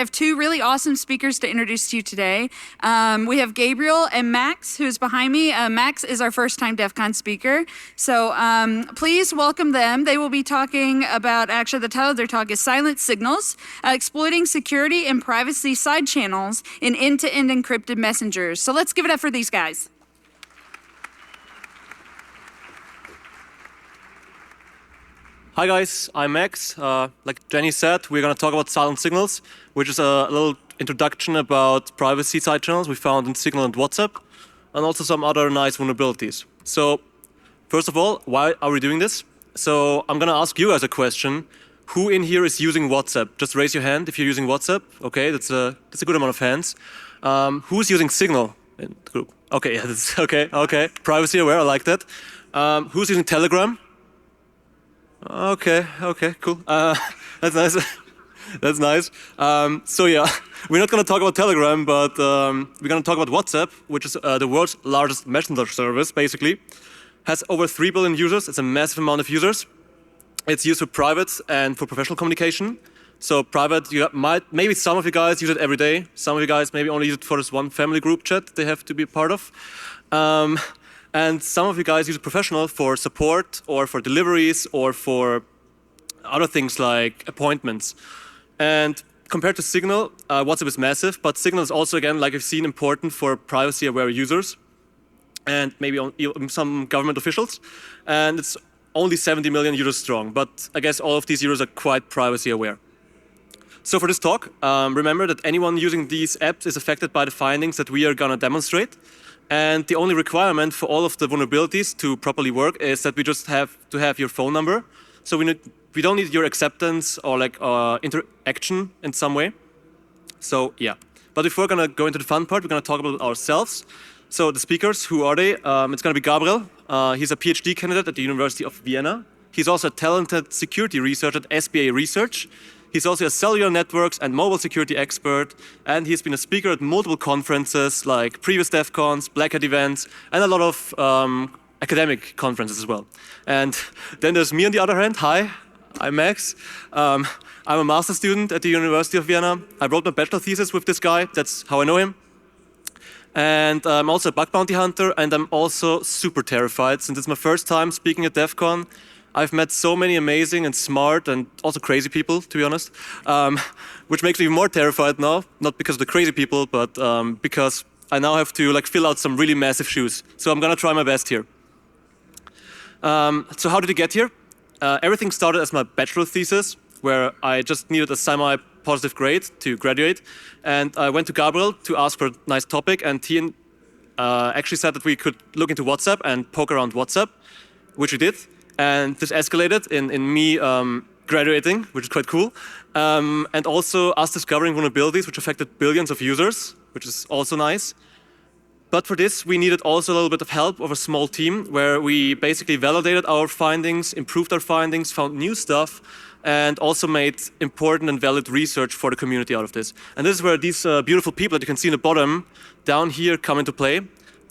have two really awesome speakers to introduce to you today. We have Gabriel and Max, who's behind me. Max is our first-time DEF CON speaker. So please welcome them. They will be talking about, actually the title of their talk is Silent Signals, Exploiting Security and Privacy Side Channels in End-to-End Encrypted Messengers. So let's give it up for these guys. Hi guys, I'm Max. Like Jenny said, we're going to talk about silent signals, which is a little introduction about privacy side channels we found in Signal and WhatsApp, and also some other nice vulnerabilities. So, first of all, why are we doing this? So, I'm going to ask you guys a question. Who in here is using WhatsApp? Just raise your hand if you're using WhatsApp. Okay, that's a good amount of hands. Who's using Signal in the group? Okay, yeah, that's okay. Privacy aware, I like that. Who's using Telegram? Okay, cool. That's nice. That's nice. So yeah, we're not going to talk about Telegram, but we're going to talk about WhatsApp, which is the world's largest messenger service, basically. Has over 3 billion users. It's a massive amount of users. It's used for private and for professional communication. So private, maybe some of you guys use it every day. Some of you guys maybe only use it for this one family group chat they have to be part of. And some of you guys use it professional for support or for deliveries or for other things like appointments. And compared to Signal, WhatsApp is massive, but Signal is also, again, like I've seen, important for privacy-aware users and maybe some government officials. And it's only 70 million users strong, but I guess all of these users are quite privacy-aware. So for this talk, remember that anyone using these apps is affected by the findings that we are going to demonstrate. And the only requirement for all of the vulnerabilities to properly work is that we just have to have your phone number. So we don't need your acceptance or like interaction in some way. So yeah. But if we're going to go into the fun part, we're going to talk about ourselves. So the speakers, who are they? It's going to be Gabriel. He's a PhD candidate at the University of Vienna. He's also a talented security researcher at SBA Research. He's also a cellular networks and mobile security expert, and he's been a speaker at multiple conferences like previous DEF CONs, Black Hat events, and a lot of academic conferences as well. And then there's me on the other hand. Hi, I'm Max. I'm a master's student at the University of Vienna. I wrote my bachelor thesis with this guy. That's how I know him. And I'm also a bug bounty hunter, and I'm also super terrified since it's my first time speaking at DEF CON. I've met so many amazing and smart and also crazy people, to be honest, which makes me more terrified now, not because of the crazy people, but because I now have to fill out some really massive shoes. So I'm gonna try my best here. So how did I get here? Everything started as my bachelor thesis, where I just needed a semi-positive grade to graduate. And I went to Gabriel to ask for a nice topic, and he actually said that we could look into WhatsApp and poke around WhatsApp, which we did. And this escalated in me graduating, which is quite cool, and also us discovering vulnerabilities which affected billions of users, which is also nice. But for this, we needed also a little bit of help of a small team where we basically validated our findings, improved our findings, found new stuff, and also made important and valid research for the community out of this. And this is where these beautiful people that you can see in the bottom down here come into play.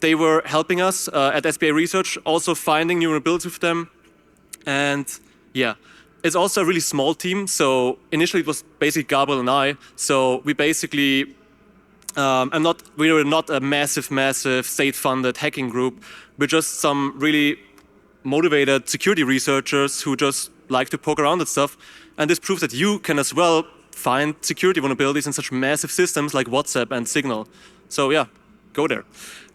They were helping us at SBA Research, also finding new vulnerabilities with them. And yeah, it's also a really small team. So initially it was basically Gabriel and I. So we basically, we were not a massive state-funded hacking group. We're just some really motivated security researchers who just like to poke around at stuff. And this proves that you can as well find security vulnerabilities in such massive systems like WhatsApp and Signal. So yeah, go there.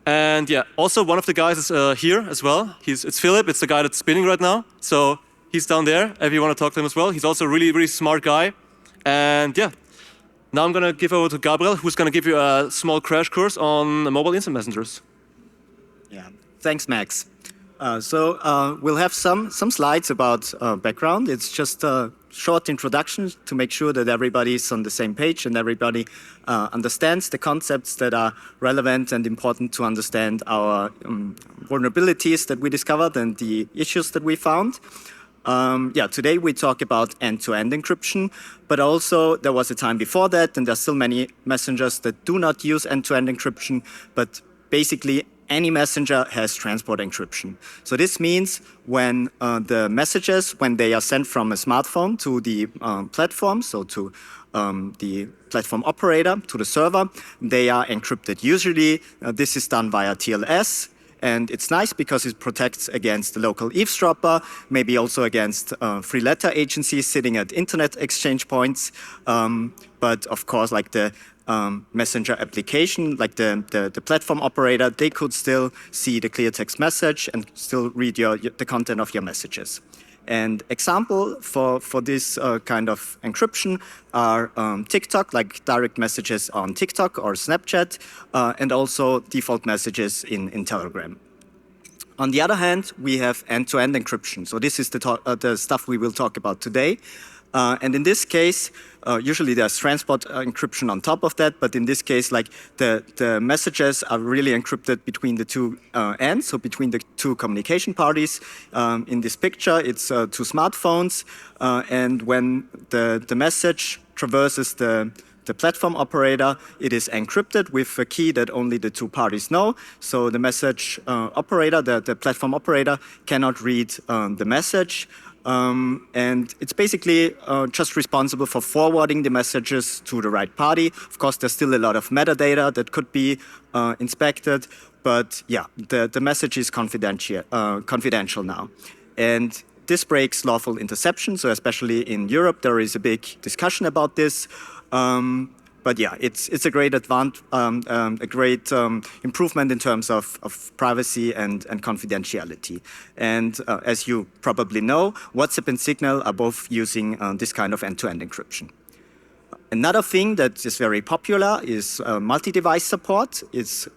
And yeah, also one of the guys is here as well. It's Philip, it's the guy that's spinning right now. So he's down there if you want to talk to him as well. He's also a really, really smart guy. And yeah, now I'm going to give over to Gabriel, who's going to give you a small crash course on mobile instant messengers. Yeah, thanks, Max. We'll have some slides about background. It's just a short introduction to make sure that everybody's on the same page and everybody understands the concepts that are relevant and important to understand our vulnerabilities that we discovered and the issues that we found. Today we talk about end-to-end encryption, but also there was a time before that, and there's still many messengers that do not use end-to-end encryption, but basically any messenger has transport encryption. So this means when the messages, when they are sent from a smartphone to the platform, so to the platform operator, to the server, they are encrypted. Usually this is done via TLS. And it's nice because it protects against the local eavesdropper, maybe also against free letter agencies sitting at internet exchange points. But of course, like the messenger application, like the platform operator, they could still see the clear text message and still read the content of your messages. And example for this kind of encryption are TikTok, like direct messages on TikTok or Snapchat, and also default messages in Telegram. On the other hand, we have end-to-end encryption. So this is the stuff we will talk about today. And in this case, usually there's transport encryption on top of that, but in this case, like the messages are really encrypted between the two ends, so between the two communication parties. In this picture, it's two smartphones, and when the message traverses the platform operator, it is encrypted with a key that only the two parties know. So the message operator, the platform operator, cannot read the message. And it's basically just responsible for forwarding the messages to the right party. Of course, there's still a lot of metadata that could be inspected, but yeah, the message is confidential now. And this breaks lawful interception, so especially in Europe, there is a big discussion about this. But yeah, it's a great improvement in terms of privacy and confidentiality. And as you probably know, WhatsApp and Signal are both using this kind of end-to-end encryption. Another thing that is very popular is multi-device support. It's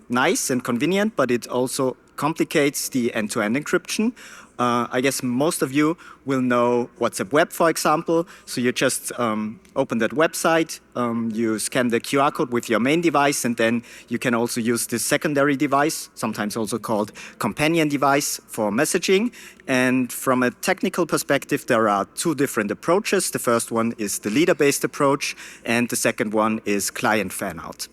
nice and convenient, but it also complicates the end-to-end encryption. I guess most of you will know WhatsApp Web, for example. So you just open that website, you scan the QR code with your main device, and then you can also use this secondary device, sometimes also called companion device, for messaging. And from a technical perspective, there are two different approaches. The first one is the leader-based approach, and the second one is client fan-out.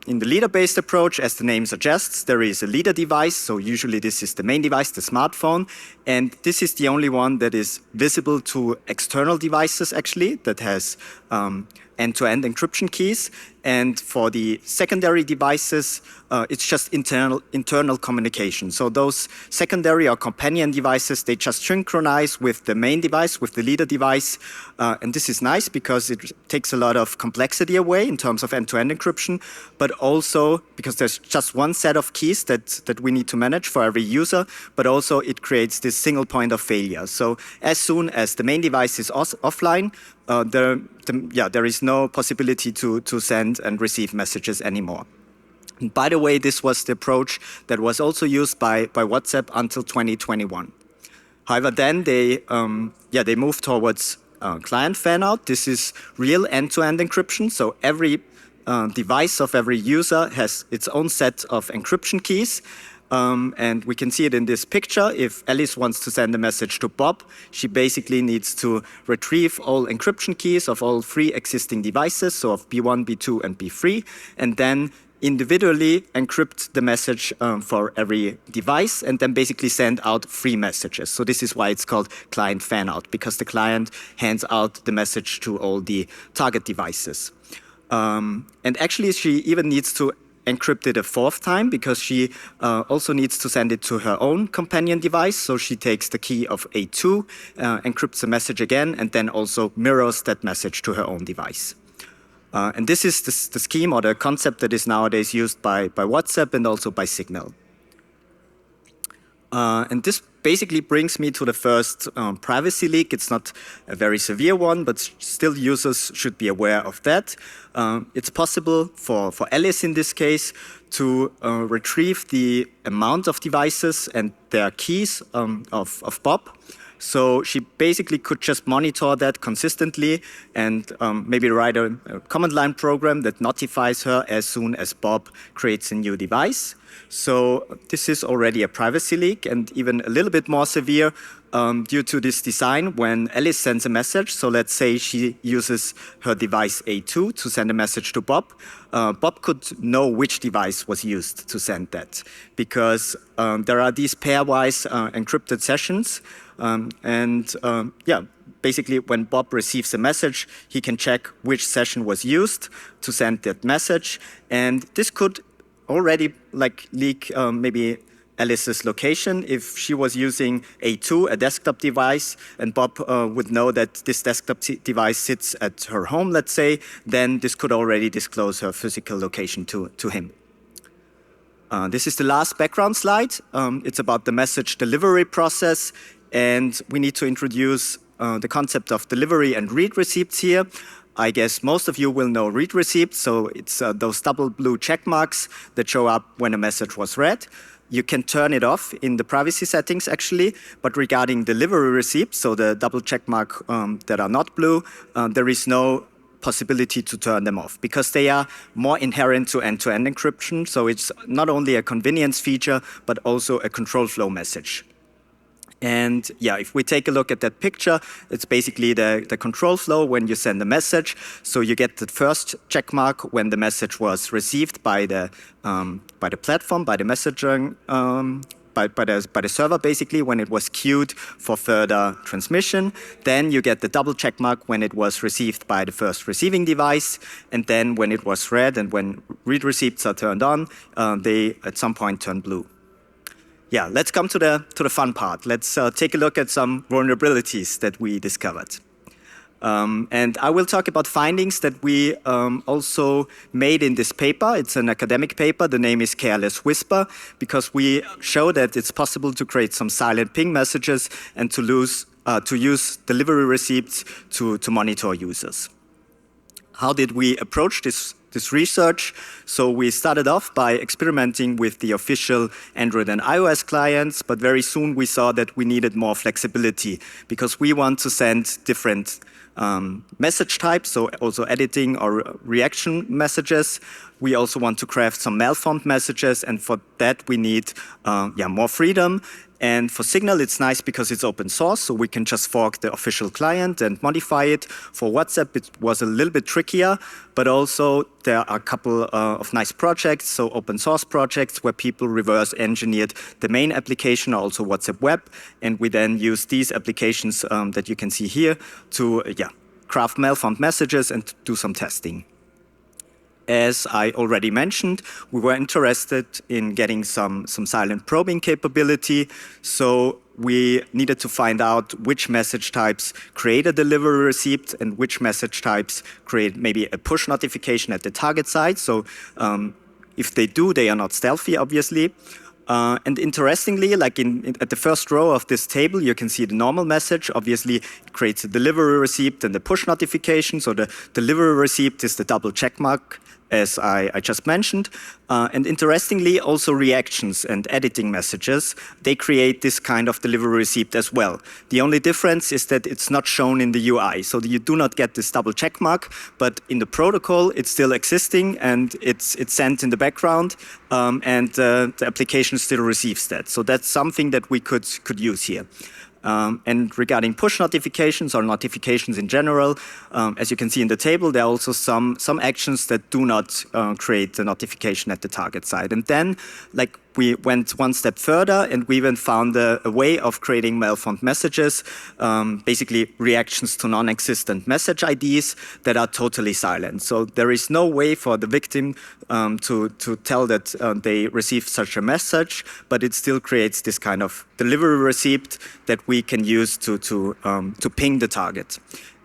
In the leader-based approach, as the name suggests, there is a leader device. So usually this is the main device, the smartphone. And this is the only one that is visible to external devices, actually, that has end-to-end encryption keys. And for the secondary devices, it's just internal communication. So those secondary or companion devices, they just synchronize with the main device, with the leader device. And this is nice because it takes a lot of complexity away in terms of end-to-end encryption, but also because there's just one set of keys that we need to manage for every user, but also it creates this single point of failure. So as soon as the main device is offline, there is no possibility to send and receive messages anymore. And by the way, this was the approach that was also used by WhatsApp until 2021. However, then they moved towards client fan-out. This is real end-to-end encryption. So every device of every user has its own set of encryption keys. And we can see it in this picture. If Alice wants to send a message to Bob, she basically needs to retrieve all encryption keys of all 3 existing devices, so of B1, B2, and B3, and then individually encrypt the message for every device, and then basically send out 3 messages. So this is why it's called client fan-out, because the client hands out the message to all the target devices. And actually, she even needs to encrypt it a 4th time because she also needs to send it to her own companion device. So she takes the key of A2, encrypts the message again, and then also mirrors that message to her own device. And this is the scheme or the concept that is nowadays used by WhatsApp and also by Signal. And this basically brings me to the first privacy leak. It's not a very severe one, but still users should be aware of that. It's possible for Alice in this case to retrieve the amount of devices and their keys of Bob. So she basically could just monitor that consistently and maybe write a command line program that notifies her as soon as Bob creates a new device. So this is already a privacy leak, and even a little bit more severe. due to this design, when Alice sends a message, so let's say she uses her device A2 to send a message to Bob, Bob could know which device was used to send that, because there are these pairwise encrypted sessions, basically when Bob receives a message, he can check which session was used to send that message, and this could already leak maybe Alice's location. If she was using A2, a desktop device, and Bob would know that this desktop device sits at her home, let's say, then this could already disclose her physical location to him. This is the last background slide. It's about the message delivery process, and we need to introduce the concept of delivery and read receipts here. I guess most of you will know read receipts, so it's those double blue check marks that show up when a message was read. You can turn it off in the privacy settings, actually, but regarding delivery receipts, so the double check mark that are not blue, there is no possibility to turn them off because they are more inherent to end-to-end encryption, so it's not only a convenience feature, but also a control flow message. And yeah, if we take a look at that picture, it's basically the control flow when you send a message. So you get the first check mark when the message was received by the platform, by the messaging, by the server, basically, when it was queued for further transmission. Then you get the double check mark when it was received by the first receiving device. And then when it was read and when read receipts are turned on, they at some point turn blue. Yeah, let's come to the fun part. Let's take a look at some vulnerabilities that we discovered. And I will talk about findings that we also made in this paper. It's an academic paper. The name is Careless Whisper, because we show that it's possible to create some silent ping messages and to use delivery receipts to monitor users. How did we approach this research? So we started off by experimenting with the official Android and iOS clients, but very soon we saw that we needed more flexibility because we want to send different message types, so also editing or reaction messages. We also want to craft some malformed messages, and for that we need more freedom. And for Signal, it's nice because it's open source, so we can just fork the official client and modify it. For WhatsApp, it was a little bit trickier, but also there are a couple of nice projects, so open source projects where people reverse engineered the main application, also WhatsApp Web, and we then use these applications that you can see here to craft malformed messages and do some testing. As I already mentioned, we were interested in getting some silent probing capability, so we needed to find out which message types create a delivery receipt and which message types create maybe a push notification at the target side. So if they do, they are not stealthy, obviously. And interestingly, like at the first row of this table, you can see the normal message. Obviously, it creates a delivery receipt and the push notification. So the delivery receipt is the double check mark, as I just mentioned. And interestingly, also reactions and editing messages, they create this kind of delivery receipt as well. The only difference is that it's not shown in the UI. So you do not get this double check mark, but in the protocol, it's still existing and it's sent in the background, and the application still receives that. So that's something that we could use here. And regarding push notifications or notifications in general, as you can see in the table, there are also some actions that do not create the notification at the target side. And then, like, we went one step further and we even found a way of creating malformed messages, basically reactions to non-existent message IDs that are totally silent. So there is no way for the victim to tell that they received such a message, but it still creates this kind of delivery receipt that we can use to ping the target.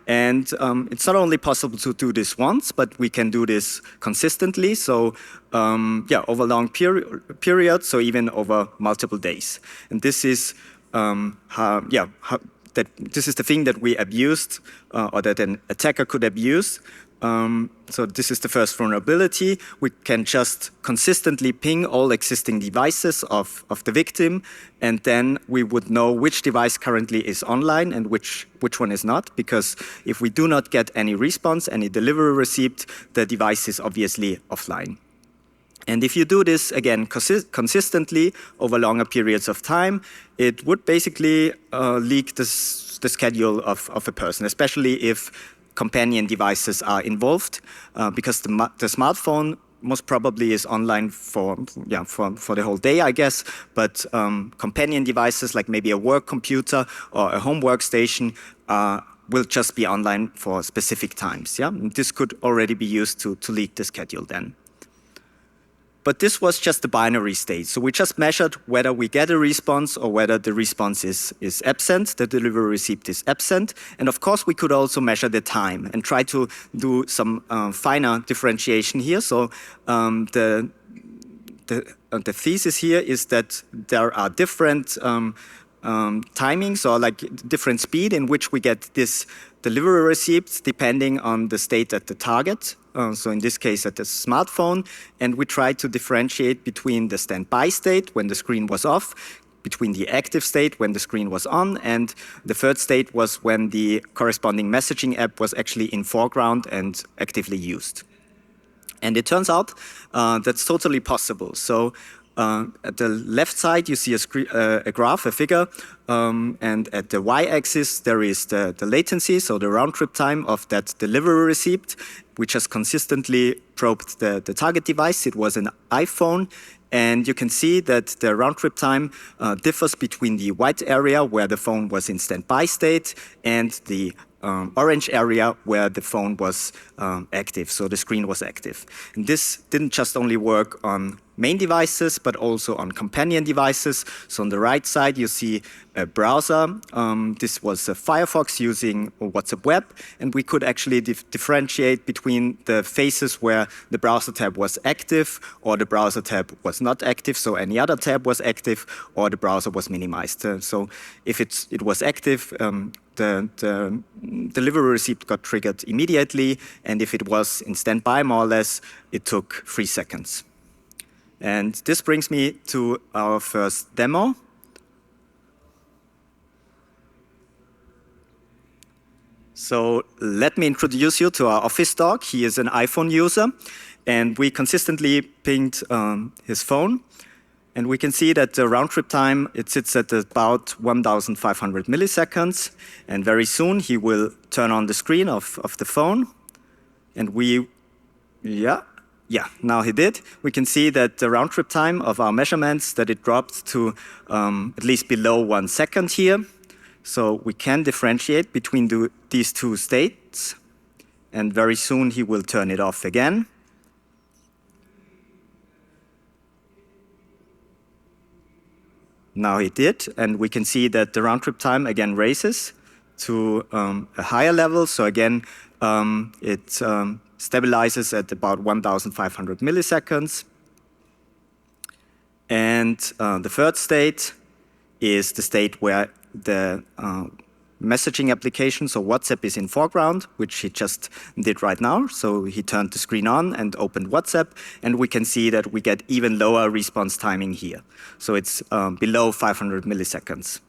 And it's not only possible to do this once, but we can do this consistently. So over long periods, so even over multiple days. And this is this is the thing that we abused, or that an attacker could abuse. So this is the first vulnerability. We can just consistently ping all existing devices of the victim, and then we would know which device currently is online and which one is not, because if we do not get any response, any delivery receipt, the device is obviously offline. And if you do this, again, consistently over longer periods of time, it would basically leak the schedule of a person, especially if companion devices are involved, because the smartphone most probably is online for the whole day, I guess, but companion devices like maybe a work computer or a home workstation will just be online for specific times. Yeah, and this could already be used to leak the schedule then. But this was just the binary state. So we just measured whether we get a response or whether the response is absent, the delivery receipt is absent. And of course, we could also measure the time and try to do some finer differentiation here. So the thesis here is that there are different timings or like different speed in which we get this delivery receipts depending on the state at the target. So in this case at the smartphone, and we try to differentiate between the standby state when the screen was off, between the active state when the screen was on, and the third state was when the corresponding messaging app was actually in foreground and actively used. And it turns out that's totally possible. So at the left side, you see a graph, a figure, and at the y-axis, there is the latency, so the round-trip time of that delivery receipt, which has consistently probed the target device. It was an iPhone, and you can see that the round-trip time differs between the white area, where the phone was in standby state, and the orange area where the phone was active, so the screen was active. And this didn't just only work on main devices, but also on companion devices. So on the right side, you see a browser. This was a Firefox using WhatsApp Web, and we could actually differentiate between the phases where the browser tab was active or the browser tab was not active, so any other tab was active or the browser was minimized. So if it was active, the delivery receipt got triggered immediately, and if it was in standby, more or less, it took 3 seconds. And this brings me to our first demo. So let me introduce you to our office dog. He is an iPhone user, and we consistently pinged his phone. And we can see that the round-trip time, it sits at about 1,500 milliseconds. And very soon, he will turn on the screen of the phone. And now he did. We can see that the round-trip time of our measurements, that it dropped to at least below 1 second here. So we can differentiate between these two states. And very soon, he will turn it off again. Now he did, and we can see that the round-trip time again raises to a higher level. So again, it stabilizes at about 1,500 milliseconds. And the third state is the state where the messaging application, so WhatsApp is in foreground, which he just did right now. So he turned the screen on and opened WhatsApp, and we can see that we get even lower response timing here. So it's below 500 milliseconds.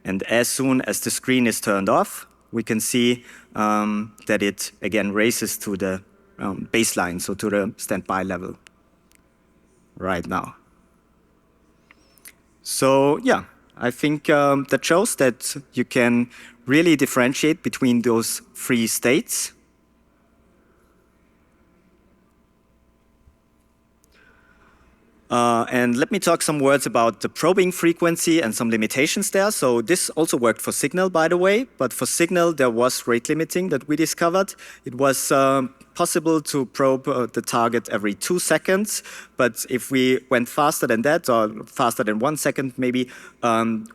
And as soon as the screen is turned off, we can see that it again raises to the baseline, so to the standby level right now. So yeah, I think that shows that you can really differentiate between those three states. And let me talk some words about the probing frequency and some limitations there. So this also worked for Signal, by the way, but for Signal there was rate limiting that we discovered. It was possible to probe the target every 2 seconds, but if we went faster than that, or faster than 1 second maybe,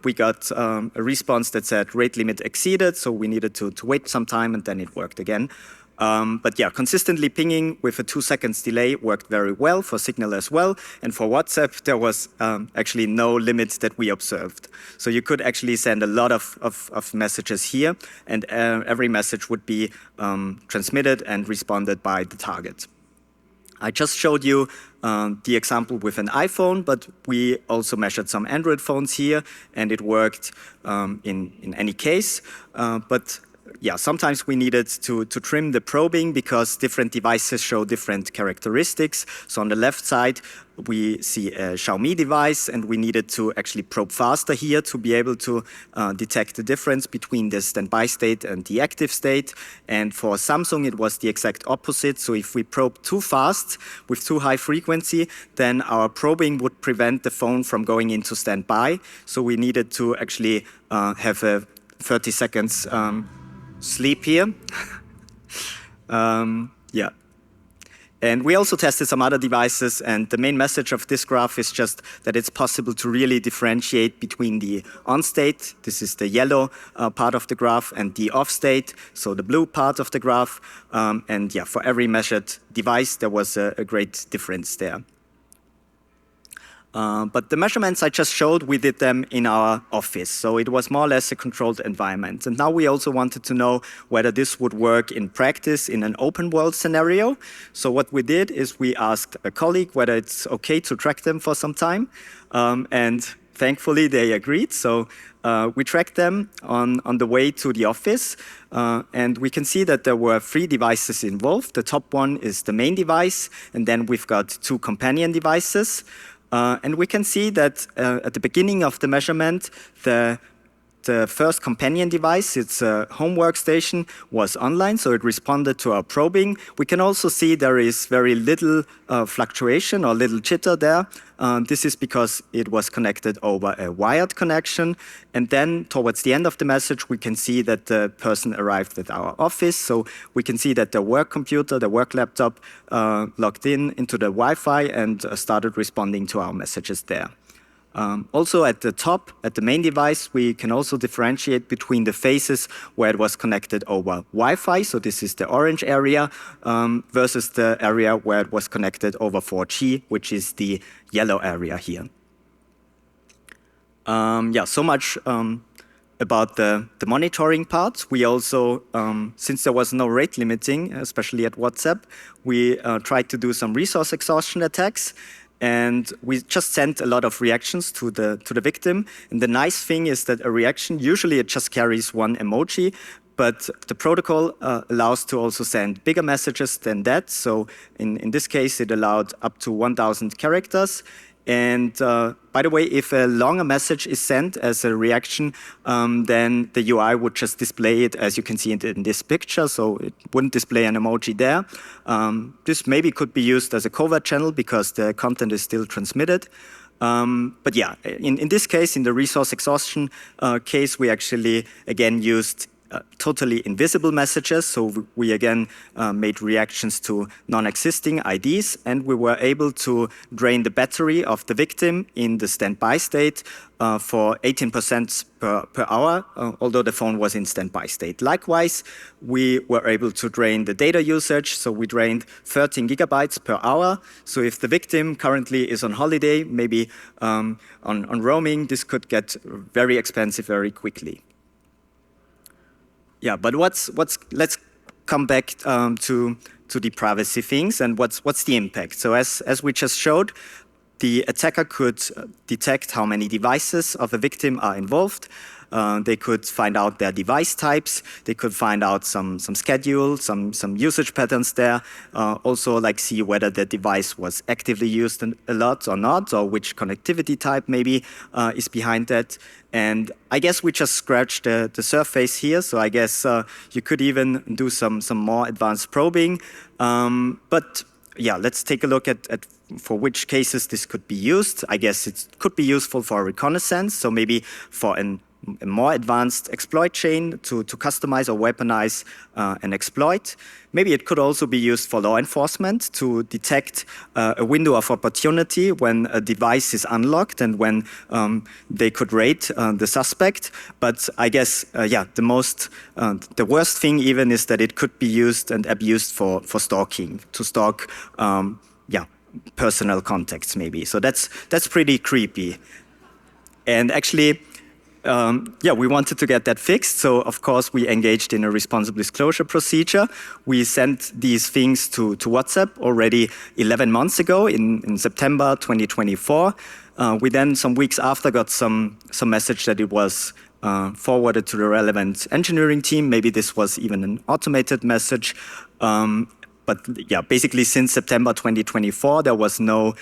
we got a response that said rate limit exceeded, so we needed to wait some time and then it worked again. But yeah, consistently pinging with a 2 seconds delay worked very well for Signal as well. And for WhatsApp, there was actually no limit that we observed. So you could actually send a lot of messages here, and every message would be transmitted and responded by the target. I just showed you the example with an iPhone, but we also measured some Android phones here, and it worked in any case. But yeah, sometimes we needed to trim the probing because different devices show different characteristics. So on the left side, we see a Xiaomi device, and we needed to actually probe faster here to be able to detect the difference between the standby state and the active state. And for Samsung, it was the exact opposite. So if we probe too fast with too high frequency, then our probing would prevent the phone from going into standby. So we needed to actually have a 30 seconds sleep here. Yeah. And we also tested some other devices, and the main message of this graph is just that it's possible to really differentiate between the on state, this is the yellow part of the graph, and the off state, so the blue part of the graph. And yeah, for every measured device, there was a great difference there. But the measurements I just showed, we did them in our office. So it was more or less a controlled environment. And now we also wanted to know whether this would work in practice in an open world scenario. So what we did is we asked a colleague whether it's okay to track them for some time. And thankfully they agreed. So we tracked them on the way to the office. And we can see that there were 3 devices involved. The top one is the main device. And then we've got 2 companion devices. And we can see that at the beginning of the measurement, the first companion device, its home workstation, was online, so it responded to our probing. We can also see there is very little fluctuation or little jitter there. This is because it was connected over a wired connection. And then towards the end of the message, we can see that the person arrived at our office. So we can see that the work computer, the work laptop, logged into the Wi-Fi and started responding to our messages there. Also at the top, at the main device, we can also differentiate between the phases where it was connected over Wi-Fi, so this is the orange area, versus the area where it was connected over 4G, which is the yellow area here. Yeah, so much about the monitoring part. We also, since there was no rate limiting, especially at WhatsApp, we tried to do some resource exhaustion attacks. And we just sent a lot of reactions to the victim. And the nice thing is that a reaction, usually it just carries 1 emoji, but the protocol allows to also send bigger messages than that. So in this case, it allowed up to 1,000 characters. And by the way, if a longer message is sent as a reaction, then the UI would just display it as you can see it in this picture. So it wouldn't display an emoji there. This maybe could be used as a covert channel because the content is still transmitted. But yeah, in this case, in the resource exhaustion case, we actually again used totally invisible messages. So we again made reactions to non-existing IDs, and we were able to drain the battery of the victim in the standby state for 18% per hour, although the phone was in standby state. Likewise, we were able to drain the data usage. So we drained 13 gigabytes per hour. So if the victim currently is on holiday, maybe on roaming, this could get very expensive very quickly. Yeah, but let's come back to the privacy things and what's the impact. So as we just showed, the attacker could detect how many devices of a victim are involved. They could find out their device types. They could find out some schedule, some usage patterns there. Also, like see whether the device was actively used a lot or not, or which connectivity type maybe is behind that. And I guess we just scratched the surface here. So I guess you could even do some more advanced probing. But yeah, let's take a look at for which cases this could be used. I guess it could be useful for reconnaissance. So maybe for a more advanced exploit chain to customize or weaponize an exploit. Maybe it could also be used for law enforcement to detect a window of opportunity when a device is unlocked and when they could raid the suspect. But I guess, yeah, the worst thing even is that it could be used and abused for stalking, to stalk, yeah, personal contacts maybe. So that's pretty creepy. And actually, yeah, we wanted to get that fixed. So, of course, we engaged in a responsible disclosure procedure. We sent these things to WhatsApp already 11 months ago in September 2024. We then, some weeks after, got some message that it was forwarded to the relevant engineering team. Maybe this was even an automated message. But yeah, basically since September 2024, there was no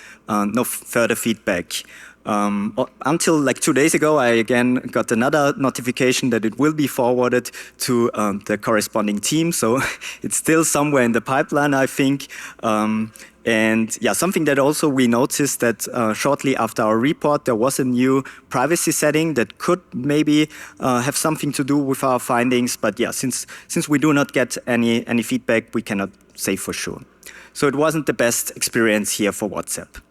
further feedback. Until like 2 days ago, I again got another notification that it will be forwarded to the corresponding team. So it's still somewhere in the pipeline, I think. And yeah, something that also we noticed that shortly after our report, there was a new privacy setting that could maybe have something to do with our findings. But yeah, since we do not get any feedback, we cannot say for sure. So it wasn't the best experience here for WhatsApp.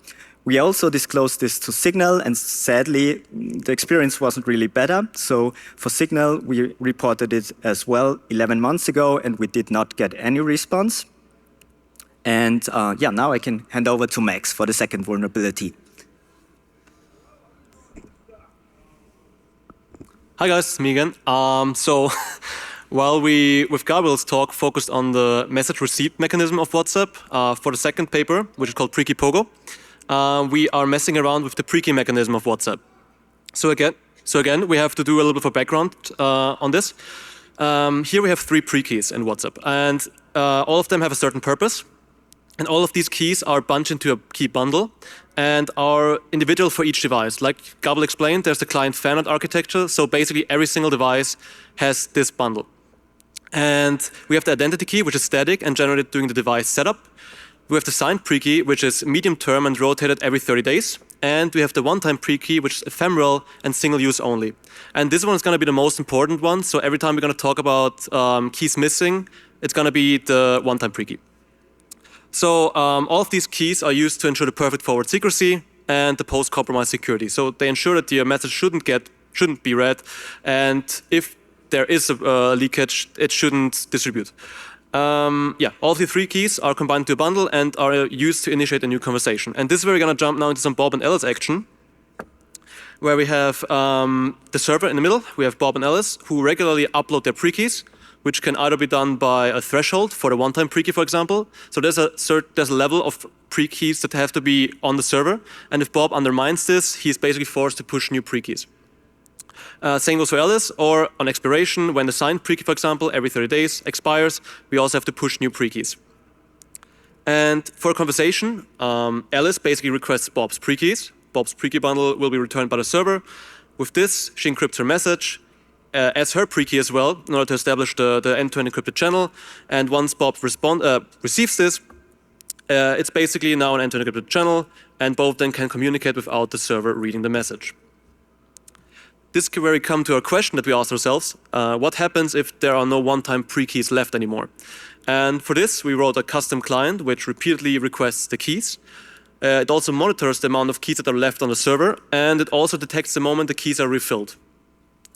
We also disclosed this to Signal, and sadly, the experience wasn't really better. So for Signal, we reported it as well 11 months ago, and we did not get any response. And yeah, now I can hand over to Max for the second vulnerability. Hi guys, me again. So while we, with Gabriel's talk, focused on the message receipt mechanism of WhatsApp, for the second paper, which is called Pre-key Pogo, we are messing around with the pre-key mechanism of WhatsApp. So again, we have to do a little bit of background on this. Here we have 3 pre-keys in WhatsApp, and all of them have a certain purpose. And all of these keys are bunched into a key bundle and are individual for each device. Like Gabriel explained, there's the client fanart architecture. So basically every single device has this bundle. And we have the identity key, which is static and generated during the device setup. We have the signed pre-key, which is medium term and rotated every 30 days. And we have the one-time pre-key, which is ephemeral and single use only. And this one is going to be the most important one. So every time we're going to talk about keys missing, it's going to be the one-time pre-key. So all of these keys are used to ensure the perfect forward secrecy and the post-compromise security. So they ensure that your message shouldn't be read, and if there is a leakage, it shouldn't distribute. Yeah, all of the 3 keys are combined into a bundle and are used to initiate a new conversation. And this is where we're going to jump now into some Bob and Alice action, where we have the server in the middle. We have Bob and Alice who regularly upload their pre-keys, which can either be done by a threshold for the one-time pre-key, for example. So there's a level of pre-keys that have to be on the server, and if Bob undermines this, he's basically forced to push new pre-keys. Same goes for Alice, or on expiration, when the signed pre-key, for example, every 30 days expires, we also have to push new pre-keys. And for a conversation, Alice basically requests Bob's pre-keys. Bob's pre-key bundle will be returned by the server. With this, she encrypts her message, adds her pre-key as well in order to establish the end-to-end encrypted channel. And once Bob receives this, it's basically now an end-to-end encrypted channel, and both then can communicate without the server reading the message. This is where we come to our question that we asked ourselves: what happens if there are no one-time pre-keys left anymore? And for this, we wrote a custom client which repeatedly requests the keys. It also monitors the amount of keys that are left on the server, and it also detects the moment the keys are refilled.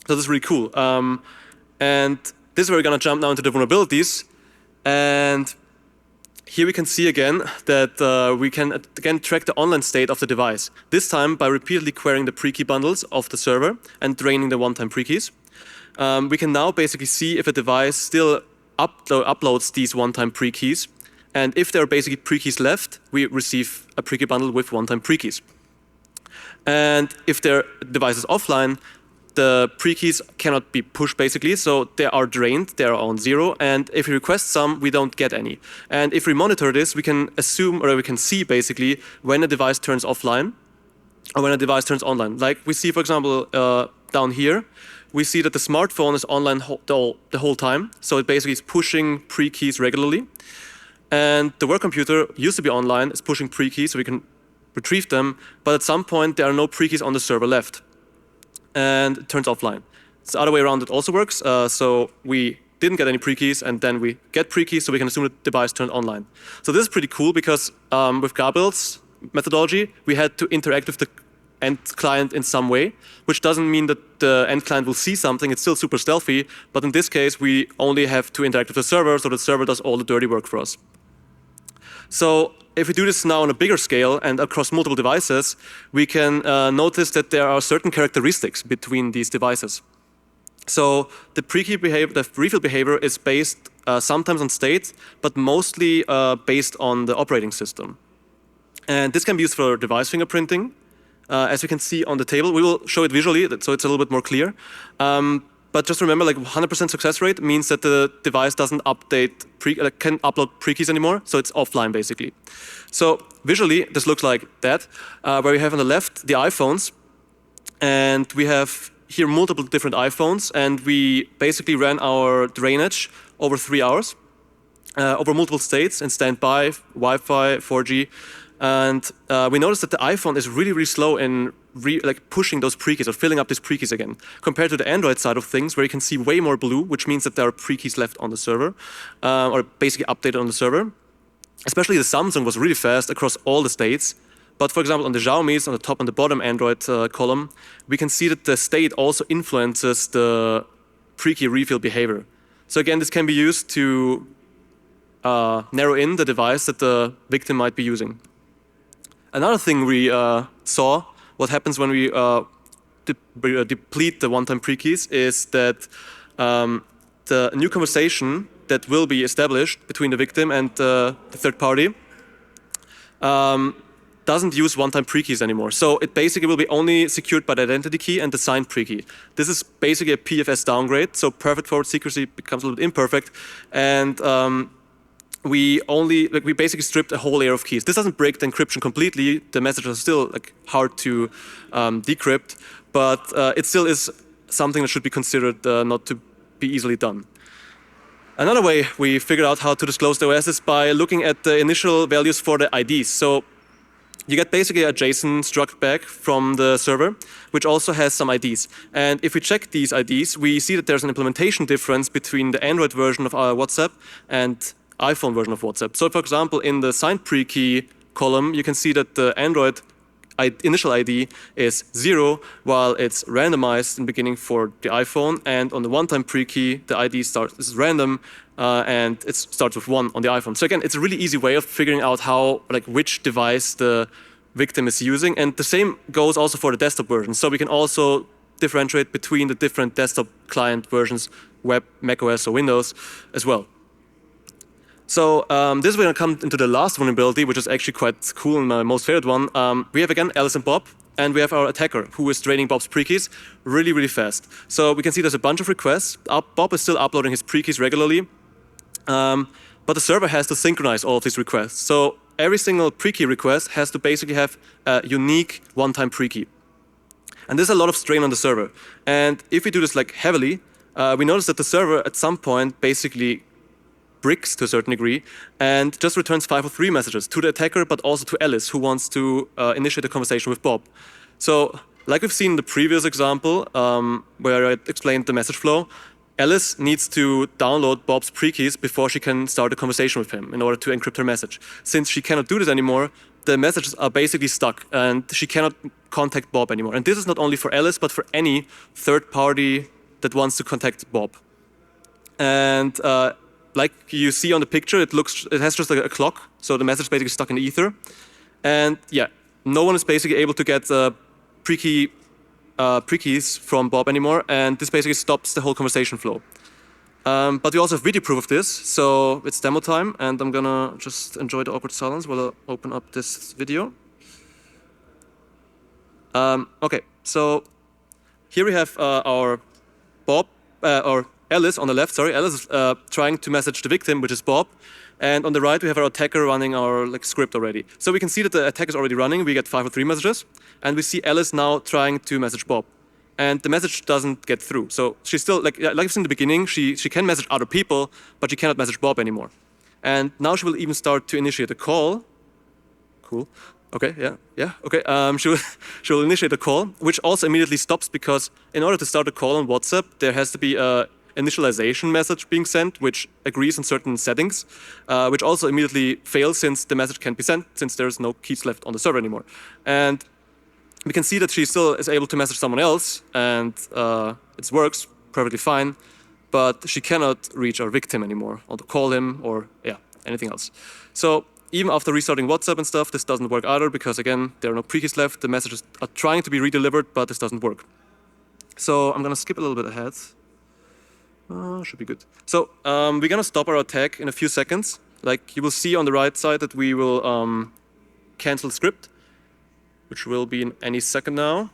So this is really cool. And this is where we're going to jump now into the vulnerabilities. And here we can see again that we can again track the online state of the device. This time by repeatedly querying the pre-key bundles of the server and draining the one-time pre-keys. We can now basically see if a device still uploads these one-time pre-keys. And if there are basically pre-keys left, we receive a pre-key bundle with one-time pre-keys. And if their device is offline, the pre-keys cannot be pushed basically, so they are drained, they are on 0, and if we request some, we don't get any. And if we monitor this, we can assume, or we can see basically when a device turns offline, or when a device turns online. Like we see, for example, down here, we see that the smartphone is online the whole time, so it basically is pushing pre-keys regularly. And the work computer used to be online, is pushing pre-keys, so we can retrieve them, but at some point there are no pre-keys on the server left, and it turns offline. It's the other way around it also works. So we didn't get any pre-keys, and then we get pre-keys, so we can assume the device turned online. So this is pretty cool because with Gabriel's methodology, we had to interact with the end client in some way, which doesn't mean that the end client will see something. It's still super stealthy, but in this case, we only have to interact with the server, so the server does all the dirty work for us. So if we do this now on a bigger scale and across multiple devices, we can notice that there are certain characteristics between these devices. So the pre-key behavior, the refill behavior is based sometimes on state, but mostly based on the operating system. And this can be used for device fingerprinting. as we can see on the table. We will show it visually, so it's a little bit more clear. But just remember, like 100% success rate means that the device doesn't update, can't upload pre-keys anymore, so it's offline basically. So visually, this looks like that, where we have on the left the iPhones, and we have here multiple different iPhones, and we basically ran our drainage over 3 hours, over multiple states in standby, Wi-Fi, 4G, and we noticed that the iPhone is really, really slow in pushing those pre-keys or filling up these pre-keys again, compared to the Android side of things, where you can see way more blue, which means that there are pre-keys left on the server, or basically updated on the server. Especially the Samsung was really fast across all the states. But for example, on the Xiaomi's, on the top and the bottom Android column, we can see that the state also influences the pre-key refill behavior. So again, this can be used to narrow in the device that the victim might be using. Another thing we saw, what happens when we deplete the one-time pre-keys, is that the new conversation that will be established between the victim and the third party doesn't use one-time pre-keys anymore. So it basically will be only secured by the identity key and the signed pre-key. This is basically a PFS downgrade, so perfect forward secrecy becomes a little bit imperfect, and we basically stripped a whole layer of keys. This doesn't break the encryption completely. The messages are still hard to decrypt, but it still is something that should be considered not to be easily done. Another way we figured out how to disclose the OS is by looking at the initial values for the IDs. So you get basically a JSON struct back from the server, which also has some IDs. And if we check these IDs, we see that there's an implementation difference between the Android version of our WhatsApp and iPhone version of WhatsApp. So for example, in the signed pre-key column, you can see that the Android initial ID is 0, while it's randomized in the beginning for the iPhone. And on the one-time pre-key, the ID is random, and it starts with 1 on the iPhone. So again, it's a really easy way of figuring out how, which device the victim is using. And the same goes also for the desktop version. So we can also differentiate between the different desktop client versions, web, macOS, or Windows as well. So this is where I come into the last vulnerability, which is actually quite cool and my most favorite one. We have again Alice and Bob, and we have our attacker who is draining Bob's pre-keys really, really fast. So we can see there's a bunch of requests. Bob is still uploading his pre-keys regularly, but the server has to synchronize all of these requests. So every single pre-key request has to basically have a unique one-time pre-key. And there's a lot of strain on the server. And if we do this heavily, we notice that the server at some point basically bricks to a certain degree and just returns 503 messages to the attacker, but also to Alice, who wants to initiate a conversation with Bob. So like we've seen in the previous example, where I explained the message flow, Alice needs to download Bob's pre-keys before she can start a conversation with him in order to encrypt her message. Since she cannot do this anymore, the messages are basically stuck and she cannot contact Bob anymore. And this is not only for Alice, but for any third party that wants to contact Bob. And like you see on the picture, it has just a clock, so the message is basically stuck in the ether. And yeah, no one is basically able to get pre-keys from Bob anymore, and this basically stops the whole conversation flow. But we also have video proof of this, so it's demo time, and I'm gonna just enjoy the awkward silence while I open up this video. Okay, so here we have our Bob, or Alice on the left, sorry. Alice is trying to message the victim, which is Bob. And on the right, we have our attacker running our script already. So we can see that the attack is already running. We get 503 messages. And we see Alice now trying to message Bob. And the message doesn't get through. So she's still, like I've seen in the beginning, she can message other people, but she cannot message Bob anymore. And now she will even start to initiate a call. Cool. Okay, yeah, okay. She will initiate a call, which also immediately stops because in order to start a call on WhatsApp, there has to be a initialization message being sent, which agrees on certain settings, which also immediately fails since the message can't be sent, since there's no keys left on the server anymore. And we can see that she still is able to message someone else, and it works perfectly fine, but she cannot reach our victim anymore, or to call him, or anything else. So even after restarting WhatsApp and stuff, this doesn't work either, because again, there are no pre-keys left, the messages are trying to be redelivered, but this doesn't work. So I'm gonna skip a little bit ahead. Should be good. So we're gonna stop our attack in a few seconds. Like you will see on the right side that we will cancel the script. which will be in any second now.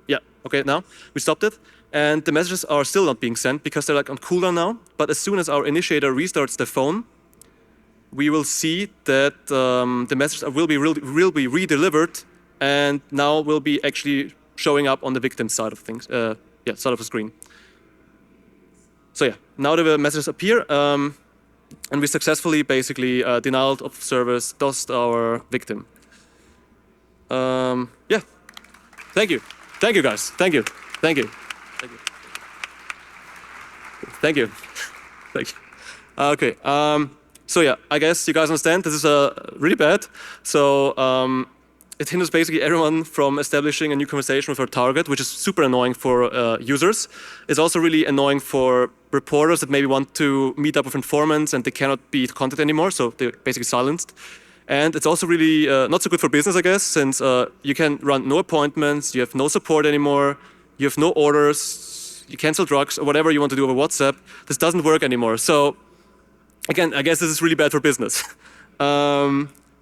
Yeah, okay, now we stopped it. And the messages are still not being sent because they're like on cooldown now. But as soon as our initiator restarts the phone, we will see that the messages will be re-delivered and now will be actually showing up on the victim side of things, side of the screen. So yeah, now the messages appear, and we successfully basically denied of service, DOSed our victim. Yeah, thank you. Thank you, guys. Thank you. Thank you. Thank you. Thank you. Thank you. Okay. So yeah, I guess you guys understand this is really bad. So it hinders basically everyone from establishing a new conversation with our target, which is super annoying for users. It's also really annoying for reporters that maybe want to meet up with informants and they cannot be contacted anymore, so they're basically silenced. And it's also really not so good for business, I guess, since you can run no appointments, you have no support anymore, you have no orders, you cancel drugs or whatever you want to do over WhatsApp. This doesn't work anymore. So again, I guess this is really bad for business.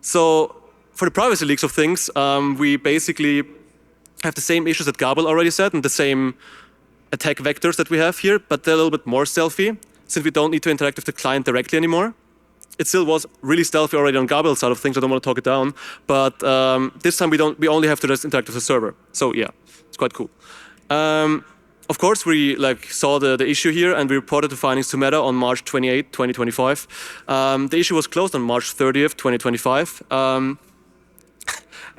So for the privacy leaks of things, we basically have the same issues that Gabel already said and the same attack vectors that we have here, but they're a little bit more stealthy since we don't need to interact with the client directly anymore. It still was really stealthy already on Gabel's side of things. I don't want to talk it down, but this time we only have to just interact with the server. So yeah, it's quite cool. Of course, we saw the issue here and we reported the findings to Meta on March 28, 2025. The issue was closed on March 30th, 2025.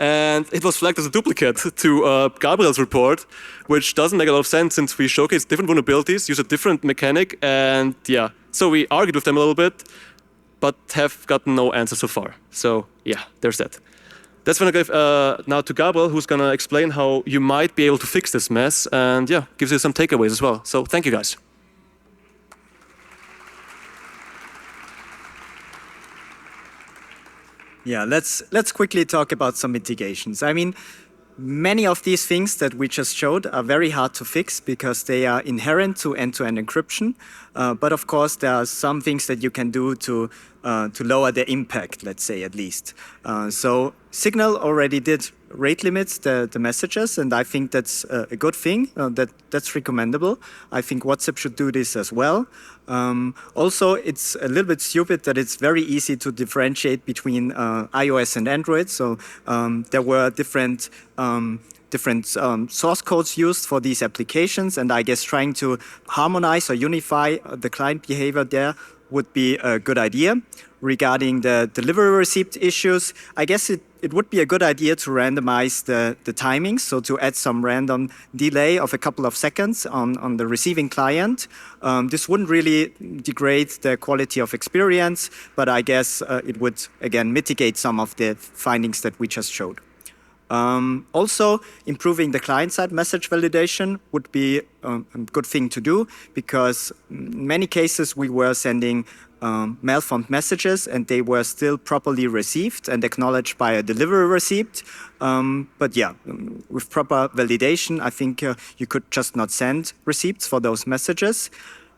And it was flagged as a duplicate to Gabriel's report, which doesn't make a lot of sense since we showcase different vulnerabilities, use a different mechanic, and yeah. So we argued with them a little bit, but have gotten no answer so far. So yeah, there's that. That's when I give now to Gabriel, who's gonna explain how you might be able to fix this mess, and yeah, gives you some takeaways as well. So thank you, guys. Yeah, let's quickly talk about some mitigations. I mean, many of these things that we just showed are very hard to fix because they are inherent to end-to-end encryption. But of course, there are some things that you can do to lower the impact, let's say at least. So Signal already did rate limits the messages, and I think that's a good thing. That's recommendable. I think WhatsApp should do this as well. Also, it's a little bit stupid that it's very easy to differentiate between iOS and Android. So there were different source codes used for these applications, and I guess trying to harmonize or unify the client behavior there would be a good idea. Regarding the delivery receipt issues, I guess it would be a good idea to randomize the timings, so to add some random delay of a couple of seconds on the receiving client. This wouldn't really degrade the quality of experience, but I guess it would, again, mitigate some of the findings that we just showed. Also, improving the client-side message validation would be a good thing to do because in many cases we were sending malformed messages and they were still properly received and acknowledged by a delivery receipt. But yeah, with proper validation, I think you could just not send receipts for those messages.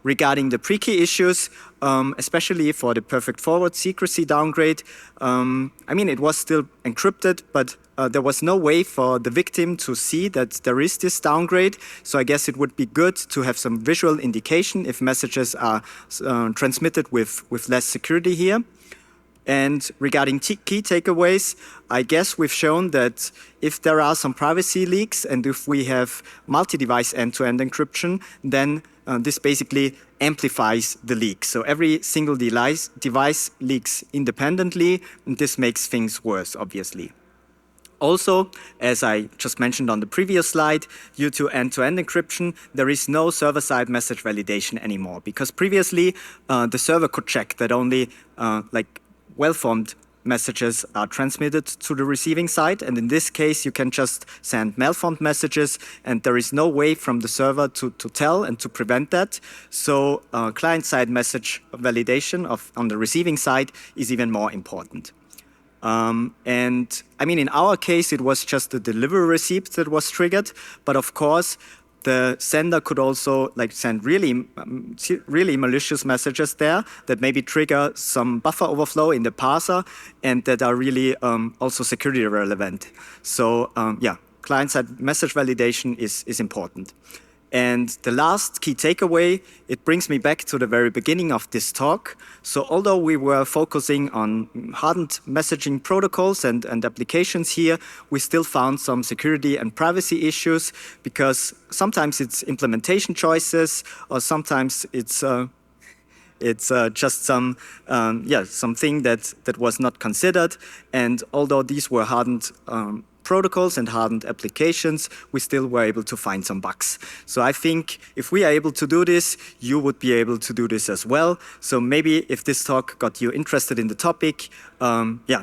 Regarding the pre-key issues, especially for the perfect forward secrecy downgrade, I mean, it was still encrypted, but there was no way for the victim to see that there is this downgrade. So I guess it would be good to have some visual indication if messages are transmitted with less security here. And regarding key takeaways, I guess we've shown that if there are some privacy leaks and if we have multi-device end-to-end encryption, then this basically amplifies the leak. So every single device leaks independently, and this makes things worse, obviously. Also, as I just mentioned on the previous slide, due to end-to-end encryption, there is no server-side message validation anymore, because previously the server could check that only well-formed messages are transmitted to the receiving side, and in this case you can just send malformed messages and there is no way from the server to tell and to prevent that. So client-side message validation on the receiving side is even more important. And I mean, in our case, it was just the delivery receipt that was triggered. But of course, the sender could also like send really malicious messages there that maybe trigger some buffer overflow in the parser and that are really also security relevant. So yeah, client-side message validation is important. And the last key takeaway, it brings me back to the very beginning of this talk. So although we were focusing on hardened messaging protocols and applications here, we still found some security and privacy issues because sometimes it's implementation choices or sometimes it's just some something that was not considered. And although these were hardened protocols and hardened applications, we still were able to find some bugs. So I think if we are able to do this, you would be able to do this as well. So maybe if this talk got you interested in the topic,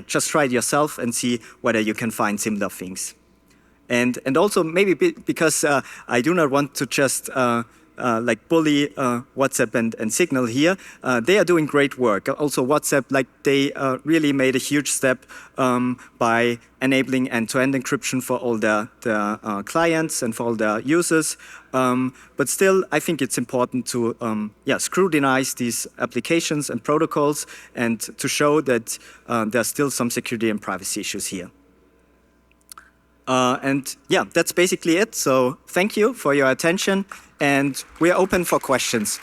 just try it yourself and see whether you can find similar things. And also maybe because I do not want to just like bully WhatsApp and Signal here. They are doing great work. Also WhatsApp, like they really made a huge step by enabling end-to-end encryption for all their clients and for all their users. But still, I think it's important to scrutinize these applications and protocols and to show that there are still some security and privacy issues here. And yeah, that's basically it. So thank you for your attention, and we are open for questions.